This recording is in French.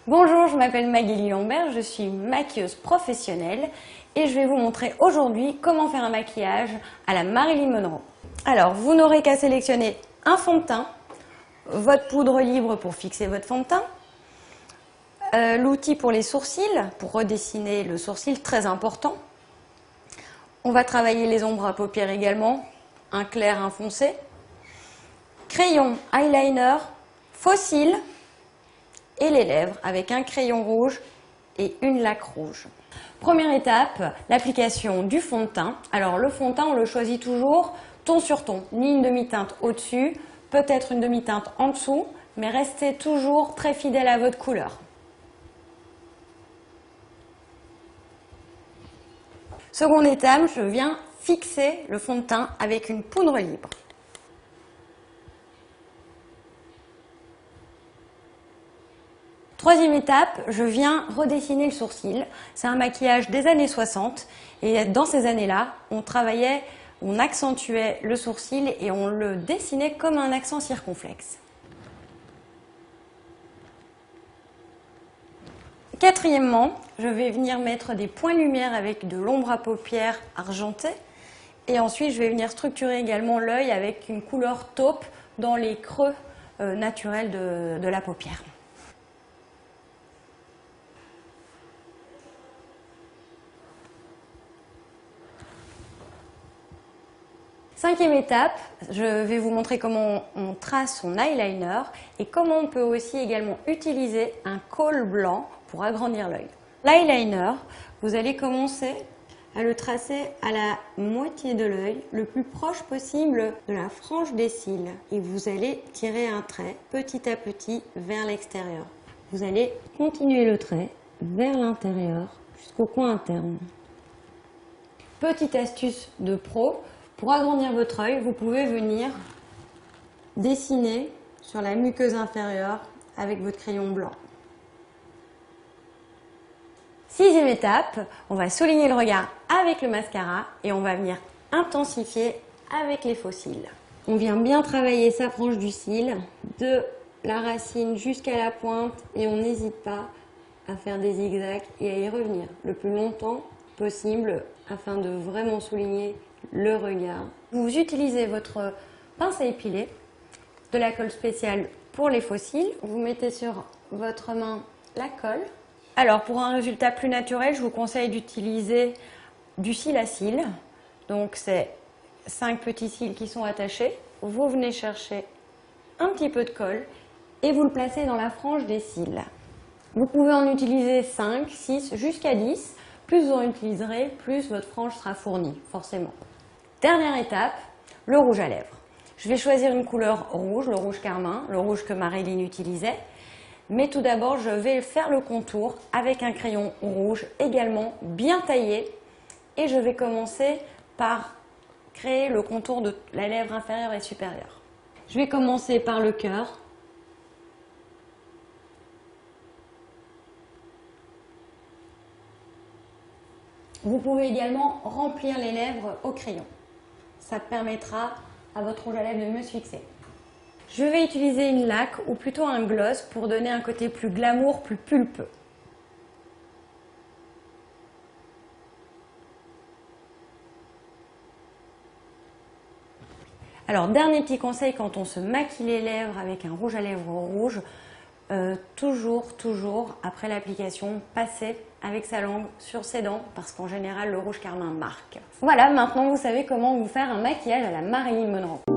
Bonjour, je m'appelle Magali Lambert, je suis maquilleuse professionnelle et je vais vous montrer aujourd'hui comment faire un maquillage à la Marilyn Monroe. Alors, vous n'aurez qu'à sélectionner un fond de teint, votre poudre libre pour fixer votre fond de teint, l'outil pour les sourcils, pour redessiner le sourcil, très important. On va travailler les ombres à paupières également, un clair, un foncé, crayon, eyeliner, faux cils et les lèvres avec un crayon rouge et une laque rouge. Première étape, l'application du fond de teint. Alors le fond de teint, on le choisit toujours ton sur ton, ni une demi-teinte au-dessus, peut-être une demi-teinte en dessous, mais restez toujours très fidèle à votre couleur. Seconde étape, je viens fixer le fond de teint avec une poudre libre. Troisième étape, je viens redessiner le sourcil. C'est un maquillage des années 60 et dans ces années-là, on accentuait le sourcil et on le dessinait comme un accent circonflexe. Quatrièmement, je vais venir mettre des points de lumière avec de l'ombre à paupières argentée et ensuite je vais venir structurer également l'œil avec une couleur taupe dans les creux naturels de la paupière. Cinquième étape, je vais vous montrer comment on trace son eyeliner et comment on peut aussi également utiliser un col blanc pour agrandir l'œil. L'eyeliner, vous allez commencer à le tracer à la moitié de l'œil, le plus proche possible de la frange des cils. Et vous allez tirer un trait petit à petit vers l'extérieur. Vous allez continuer le trait vers l'intérieur jusqu'au coin interne. Petite astuce de pro. Pour agrandir votre œil, vous pouvez venir dessiner sur la muqueuse inférieure avec votre crayon blanc. Sixième étape, on va souligner le regard avec le mascara et on va venir intensifier avec les faux cils. On vient bien travailler sa frange du cil, de la racine jusqu'à la pointe et on n'hésite pas à faire des zigzags et à y revenir le plus longtemps possible afin de vraiment souligner le regard. Vous utilisez votre pince à épiler, de la colle spéciale pour les faux cils. Vous mettez sur votre main la colle. Alors pour un résultat plus naturel, je vous conseille d'utiliser du cil à cils. Donc c'est 5 petits cils qui sont attachés. Vous venez chercher un petit peu de colle et vous le placez dans la frange des cils. Vous pouvez en utiliser 5, 6, jusqu'à 10. Plus vous en utiliserez, plus votre frange sera fournie, forcément. Dernière étape, le rouge à lèvres. Je vais choisir une couleur rouge, le rouge carmin, le rouge que Marilyn utilisait. Mais tout d'abord, je vais faire le contour avec un crayon rouge également bien taillé. Et je vais commencer par créer le contour de la lèvre inférieure et supérieure. Je vais commencer par le cœur. Vous pouvez également remplir les lèvres au crayon. Ça permettra à votre rouge à lèvres de mieux se fixer. Je vais utiliser une laque ou plutôt un gloss pour donner un côté plus glamour, plus pulpeux. Alors, dernier petit conseil quand on se maquille les lèvres avec un rouge à lèvres rouge, toujours, après l'application, passer avec sa langue sur ses dents parce qu'en général, le rouge carmin marque. Voilà, maintenant vous savez comment vous faire un maquillage à la Marilyn Monroe.